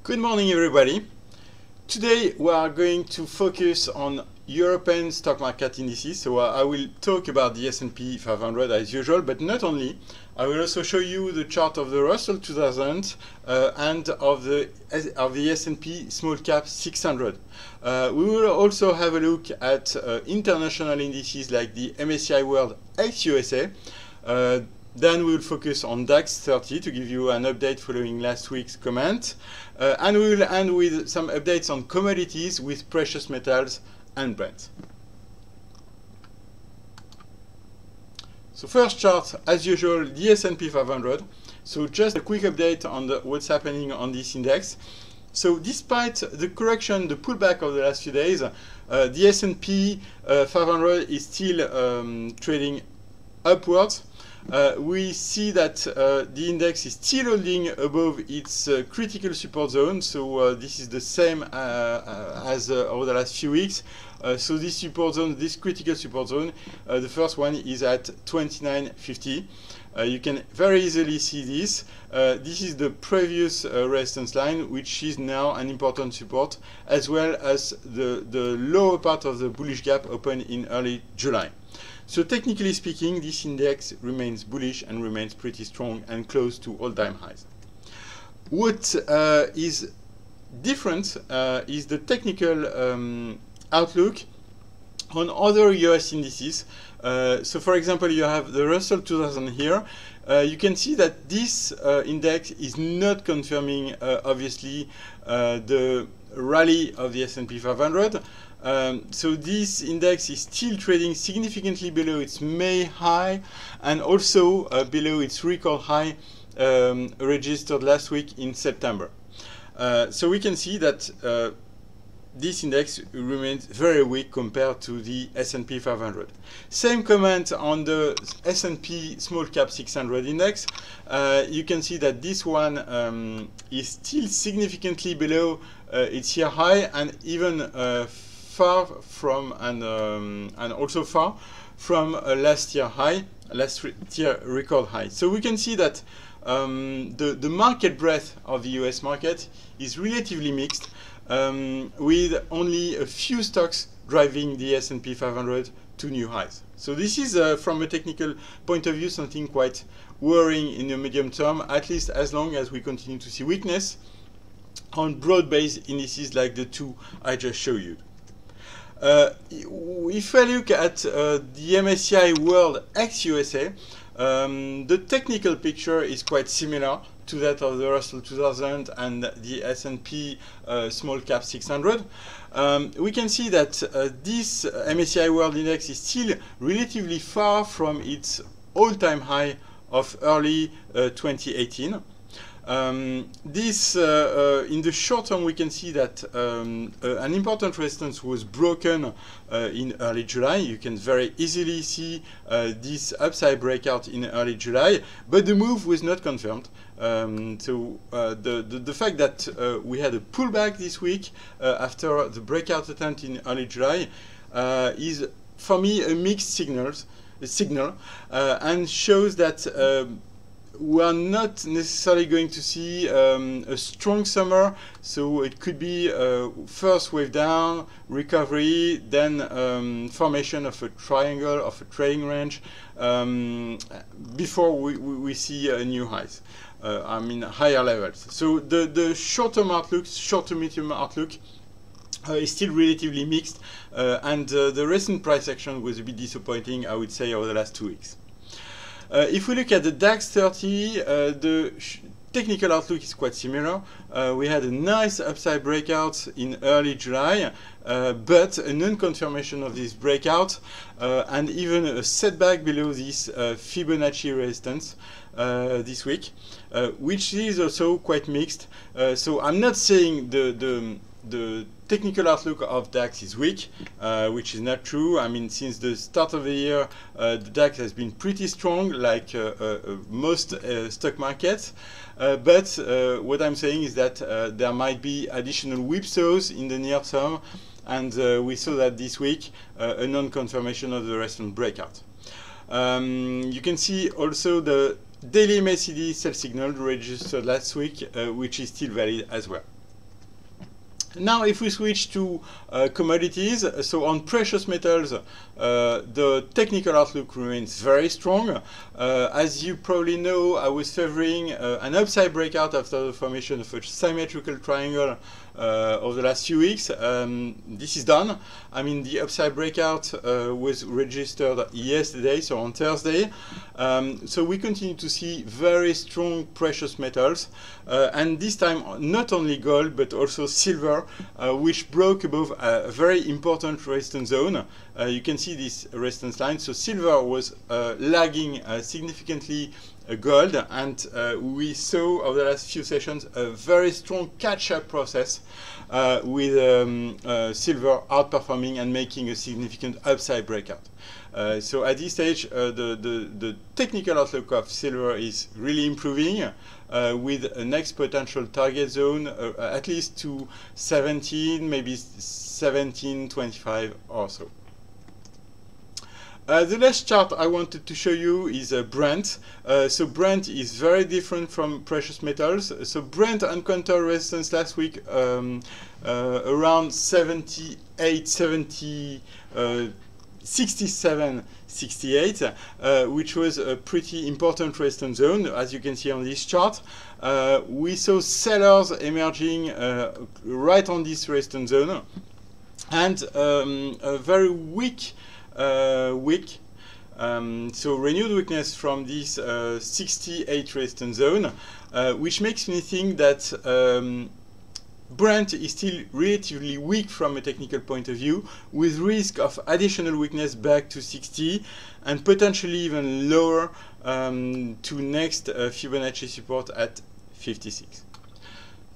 Good morning, everybody. Today we are going to focus on European stock market indices. So I will talk about the S&P 500 as usual, but not only. I will also show you the chart of the Russell 2000 and of the S&P Small Cap 600. We will also have a look at international indices like the MSCI World ex-USA. Then we will focus on DAX 30 to give you an update following last week's comment. And we will end with some updates on commodities with precious metals and Brent. So first chart, as usual, the S&P 500. So just a quick update on what's happening on this index. So despite the correction, the pullback of the last few days, the S&P 500 is still trading upwards. We see that the index is still holding above its critical support zone, so this is the same as over the last few weeks. So this support zone, this critical support zone, the first one is at 29.50. You can very easily see this. This is the previous resistance line, which is now an important support, as well as the lower part of the bullish gap opened in early July. So technically speaking, this index remains bullish and remains pretty strong and close to all-time highs. What is different is the technical outlook on other US indices. So for example, you have the Russell 2000 here. You can see that this index is not confirming, obviously, the rally of the S&P 500. So this index is still trading significantly below its May high and also below its record high registered last week in September. So we can see that this index remains very weak compared to the S&P 500. Same comment on the S&P Small Cap 600 index. You can see that this one is still significantly below its year high and even far from and also far from last year high, last year record high. So we can see that the market breadth of the US market is relatively mixed, with only a few stocks driving the S&P 500 to new highs. So this is, from a technical point of view, something quite worrying in the medium term, at least as long as we continue to see weakness on broad-based indices like the two I just showed you. If I look at the MSCI World ex-USA, the technical picture is quite similar to that of the Russell 2000 and the S&P Small Cap 600. We can see that this MSCI World Index is still relatively far from its all-time high of early 2018. This in the short term, we can see that an important resistance was broken in early July. You can very easily see this upside breakout in early July, but the move was not confirmed. So the fact that we had a pullback this week after the breakout attempt in early July is, for me, a mixed signal, and shows that we are not necessarily going to see a strong summer, so it could be first wave down, recovery, then formation of a triangle, of a trading range, before we see new highs. I mean higher levels. So the short-term outlook, short-to-medium outlook, is still relatively mixed, and the recent price action was a bit disappointing, I would say, over the last 2 weeks. If we look at the DAX 30, the technical outlook is quite similar. We had a nice upside breakout in early July, but a non-confirmation of this breakout and even a setback below this Fibonacci resistance this week, which is also quite mixed. So I'm not saying the technical outlook of DAX is weak, which is not true. I mean, since the start of the year, the DAX has been pretty strong, like most stock markets. But what I'm saying is that there might be additional whipsaws in the near term, and we saw that this week, a non-confirmation of the recent breakout. You can see also the daily MACD sell signal registered last week, which is still valid as well. Now, if we switch to commodities, so on precious metals, the technical outlook remains very strong. As you probably know, I was favoring an upside breakout after the formation of a symmetrical triangle over the last few weeks. This is done. I mean, the upside breakout was registered yesterday, so on Thursday. So we continue to see very strong precious metals, and this time not only gold but also silver, which broke above a very important resistance zone. You can see this resistance line. So silver was lagging significantly gold, and we saw over the last few sessions a very strong catch-up process with silver outperforming and making a significant upside breakout. So at this stage, the technical outlook of silver is really improving, with a next potential target zone at least to 17, maybe 17.25 or so. The last chart I wanted to show you is Brent. So Brent is very different from precious metals. So Brent encountered resistance last week around 68, 70, 67, 68, which was a pretty important resistance zone, as you can see on this chart. We saw sellers emerging right on this resistance zone, and a very weak so renewed weakness from this 68 resistance zone, which makes me think that Brent is still relatively weak from a technical point of view, with risk of additional weakness back to 60 and potentially even lower to next Fibonacci support at 56.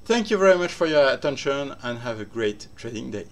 Thank you very much for your attention and have a great trading day.